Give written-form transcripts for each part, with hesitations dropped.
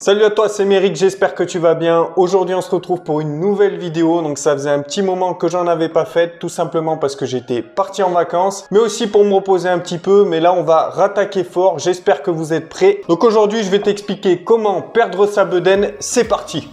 Salut à toi, c'est Méric, j'espère que tu vas bien. Aujourd'hui, on se retrouve pour une nouvelle vidéo. Donc ça faisait un petit moment que j'en avais pas fait, tout simplement parce que j'étais parti en vacances, mais aussi pour me reposer un petit peu. Mais là, on va rattaquer fort. J'espère que vous êtes prêts. Donc aujourd'hui, je vais t'expliquer comment perdre sa bedaine. C'est parti!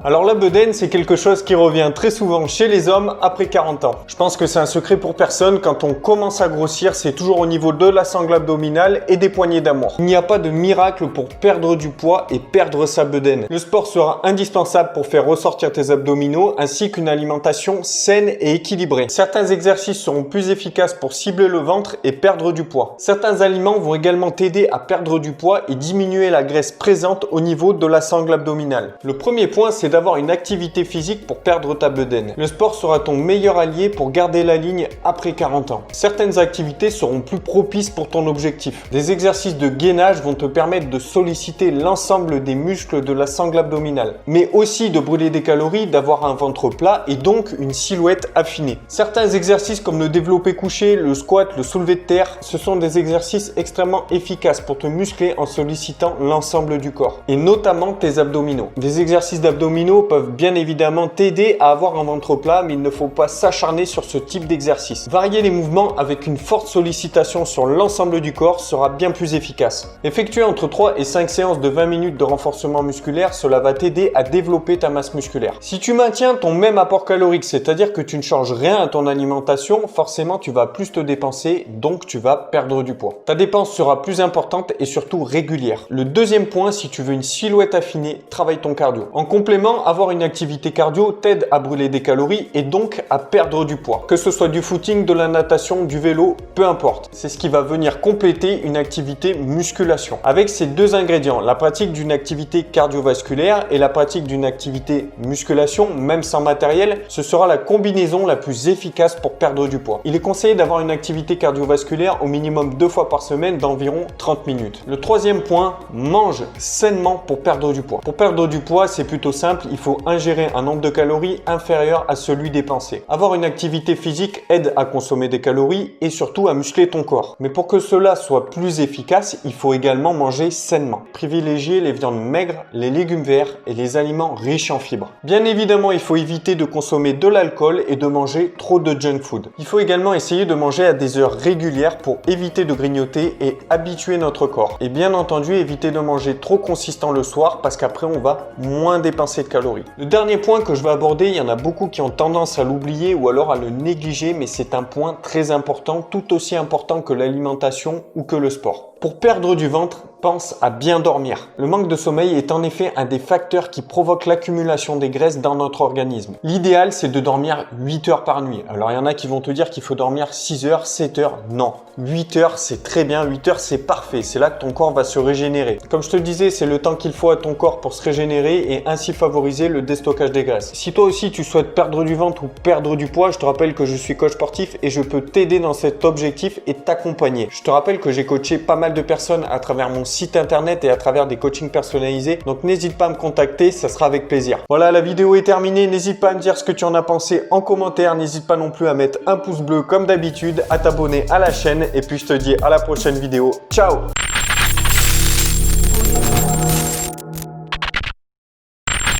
Alors la bedaine, c'est quelque chose qui revient très souvent chez les hommes après 40 ans. Je pense que c'est un secret pour personne, quand on commence à grossir, c'est toujours au niveau de la sangle abdominale et des poignées d'amour. Il n'y a pas de miracle pour perdre du poids et perdre sa bedaine. Le sport sera indispensable pour faire ressortir tes abdominaux ainsi qu'une alimentation saine et équilibrée. Certains exercices seront plus efficaces pour cibler le ventre et perdre du poids. Certains aliments vont également t'aider à perdre du poids et diminuer la graisse présente au niveau de la sangle abdominale. Le premier point, c'est d'avoir une activité physique pour perdre ta bedaine. Le sport sera ton meilleur allié pour garder la ligne après 40 ans. Certaines activités seront plus propices pour ton objectif. Des exercices de gainage vont te permettre de solliciter l'ensemble des muscles de la sangle abdominale, mais aussi de brûler des calories, d'avoir un ventre plat et donc une silhouette affinée. Certains exercices comme le développé couché, le squat, le soulevé de terre, ce sont des exercices extrêmement efficaces pour te muscler en sollicitant l'ensemble du corps et notamment tes abdominaux. Des exercices d'abdominaux peuvent bien évidemment t'aider à avoir un ventre plat, mais il ne faut pas s'acharner sur ce type d'exercice. Varier les mouvements avec une forte sollicitation sur l'ensemble du corps sera bien plus efficace. Effectuer entre 3 et 5 séances de 20 minutes de renforcement musculaire, cela va t'aider à développer ta masse musculaire. Si tu maintiens ton même apport calorique, c'est-à-dire que tu ne changes rien à ton alimentation, forcément tu vas plus te dépenser, donc tu vas perdre du poids. Ta dépense sera plus importante et surtout régulière. Le deuxième point, si tu veux une silhouette affinée, travaille ton cardio. En complément, avoir une activité cardio t'aide à brûler des calories et donc à perdre du poids. Que ce soit du footing, de la natation, du vélo, peu importe. C'est ce qui va venir compléter une activité musculation. Avec ces deux ingrédients, la pratique d'une activité cardiovasculaire et la pratique d'une activité musculation, même sans matériel, ce sera la combinaison la plus efficace pour perdre du poids. Il est conseillé d'avoir une activité cardiovasculaire au minimum 2 fois par semaine d'environ 30 minutes. Le troisième point, mange sainement pour perdre du poids. Pour perdre du poids, c'est plutôt simple. Il faut ingérer un nombre de calories inférieur à celui dépensé. Avoir une activité physique aide à consommer des calories et surtout à muscler ton corps. Mais pour que cela soit plus efficace, il faut également manger sainement. Privilégier les viandes maigres, les légumes verts et les aliments riches en fibres. Bien évidemment, il faut éviter de consommer de l'alcool et de manger trop de junk food. Il faut également essayer de manger à des heures régulières pour éviter de grignoter et habituer notre corps. Et bien entendu, éviter de manger trop consistant le soir parce qu'après on va moins dépenser de calories. Le dernier point que je vais aborder, il y en a beaucoup qui ont tendance à l'oublier ou alors à le négliger, mais c'est un point très important, tout aussi important que l'alimentation ou que le sport. Pour perdre du ventre, pense à bien dormir. Le manque de sommeil est en effet un des facteurs qui provoque l'accumulation des graisses dans notre organisme. L'idéal, c'est de dormir 8 heures par nuit. Alors, il y en a qui vont te dire qu'il faut dormir 6 heures, 7 heures. Non, 8 heures, c'est très bien. 8 heures, c'est parfait. C'est là que ton corps va se régénérer. Comme je te le disais, c'est le temps qu'il faut à ton corps pour se régénérer et ainsi favoriser le déstockage des graisses. Si toi aussi, tu souhaites perdre du ventre ou perdre du poids, je te rappelle que je suis coach sportif et je peux t'aider dans cet objectif et t'accompagner. Je te rappelle que j'ai coaché pas mal de personnes à travers mon site internet et à travers des coachings personnalisés. Donc n'hésite pas à me contacter, ça sera avec plaisir. Voilà, la vidéo est terminée. N'hésite pas à me dire ce que tu en as pensé en commentaire. N'hésite pas non plus à mettre un pouce bleu comme d'habitude, à t'abonner à la chaîne et puis je te dis à la prochaine vidéo. Ciao!